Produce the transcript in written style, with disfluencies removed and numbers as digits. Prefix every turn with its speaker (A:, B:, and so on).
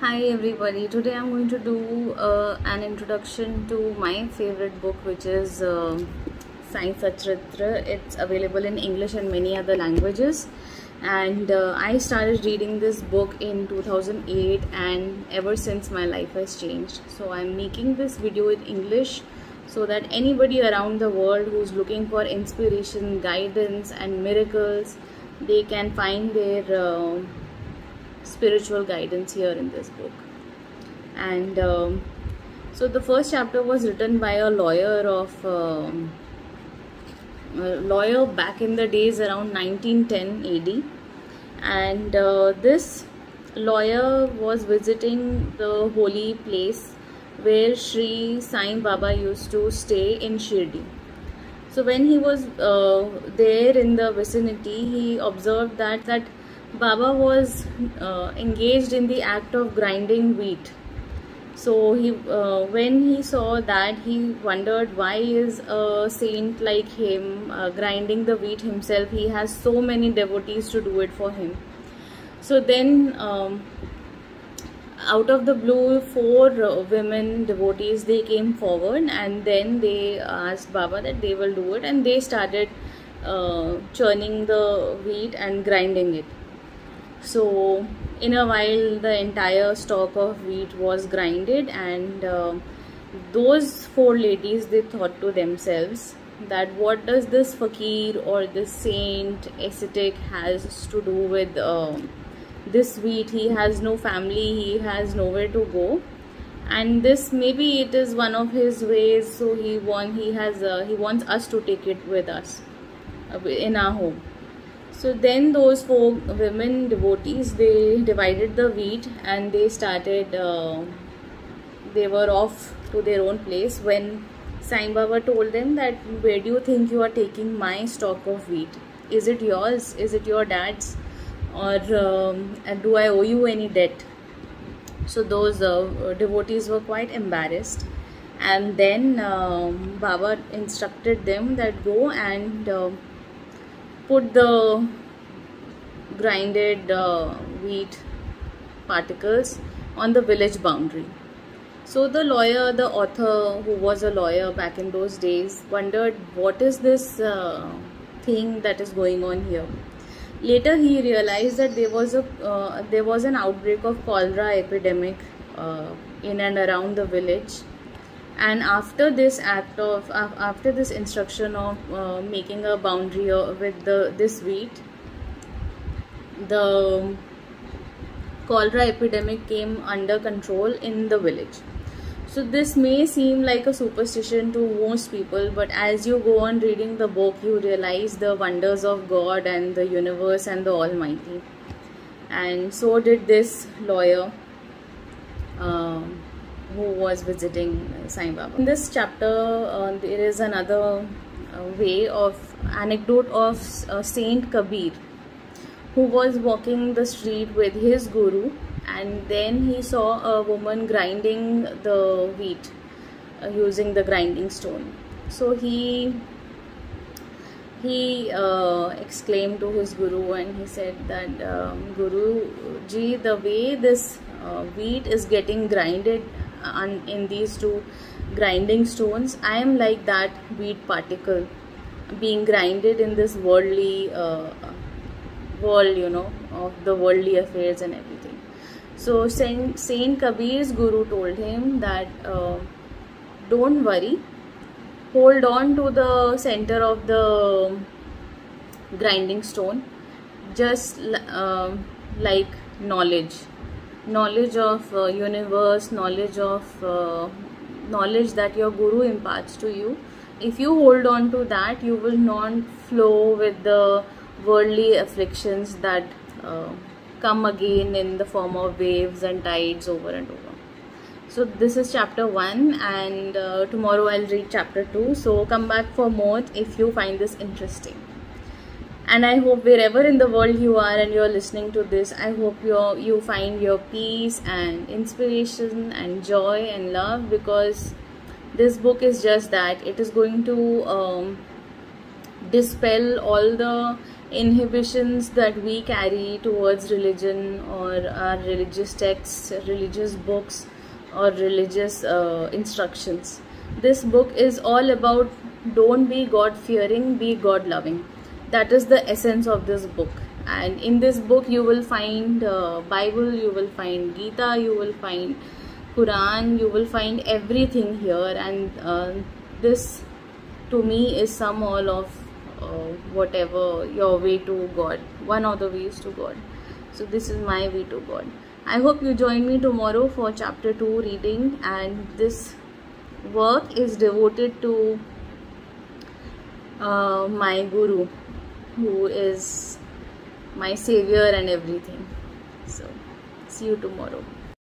A: Hi everybody, today I'm going to do an introduction to my favorite book, which is Sai Satchitra. It's available in English and many other languages, and I started reading this book in 2008, and ever since my life has changed. So I'm making this video in English so that anybody around the world who's looking for inspiration, guidance and miracles, they can find their spiritual guidance here in this book. And so the first chapter was written by a lawyer back in the days around 1910 AD, and this lawyer was visiting the holy place where Sri Sai Baba used to stay in Shirdi. So when he was there in the vicinity, he observed that Baba was engaged in the act of grinding wheat. So when he saw that, he wondered, why is a saint like him grinding the wheat himself? He has so many devotees to do it for him. So then out of the blue, four women devotees, they came forward, and then they asked Baba that they will do it, and they started churning the wheat and grinding it. So in a while, the entire stalk of wheat was grinded, and those four ladies, they thought to themselves that what does this fakir or this saint ascetic has to do with this wheat? He has no family, he has nowhere to go, and this, maybe it is one of his ways. So he wants us to take it with us in our home. So then those four women devotees, they divided the wheat, and they started, they were off to their own place, when Sai Baba told them that, where do you think you are taking my stock of wheat? Is it yours? Is it your dad's? Or do I owe you any debt? So those devotees were quite embarrassed, and then Baba instructed them that go and put the grinded wheat particles on the village boundary. So the lawyer, the author, who was a lawyer back in those days, wondered, what is this thing that is going on here? Later he realized that there was an outbreak of cholera epidemic in and around the village. And after this after this instruction of making a boundary with this wheat, the cholera epidemic came under control in the village. So this may seem like a superstition to most people, but as you go on reading the book, you realize the wonders of God and the universe and the Almighty. And so did this lawyer who was visiting Sai Baba. In this chapter, there is another anecdote of Saint Kabir, who was walking the street with his guru, and then he saw a woman grinding the wheat using the grinding stone. So he exclaimed to his guru, and he said that, Guru ji, the way this wheat is getting grinded in these two grinding stones, I am like that wheat particle being grinded in this worldly world, of the worldly affairs and everything. So Saint Kabir's guru told him that, don't worry, hold on to the center of the grinding stone, just like knowledge of universe, knowledge that your guru imparts to you. If you hold on to that, you will not flow with the worldly afflictions that come again in the form of waves and tides over and over. So this is chapter 1, and tomorrow I'll read chapter 2. So come back for more if you find this interesting. And I hope wherever in the world you are and you're listening to this, I hope you find your peace and inspiration and joy and love, because this book is just that. It is going to dispel all the inhibitions that we carry towards religion or our religious texts, religious books, or religious instructions. This book is all about don't be God fearing, be God loving. That is the essence of this book. And in this book you will find Bible, you will find Gita, you will find Quran, you will find everything here. And this to me is some all of whatever your way to God, one of the ways to God. So this is my way to God. I hope you join me tomorrow for chapter 2 reading, and this work is devoted to my Guru, who is my savior and everything. So see you tomorrow.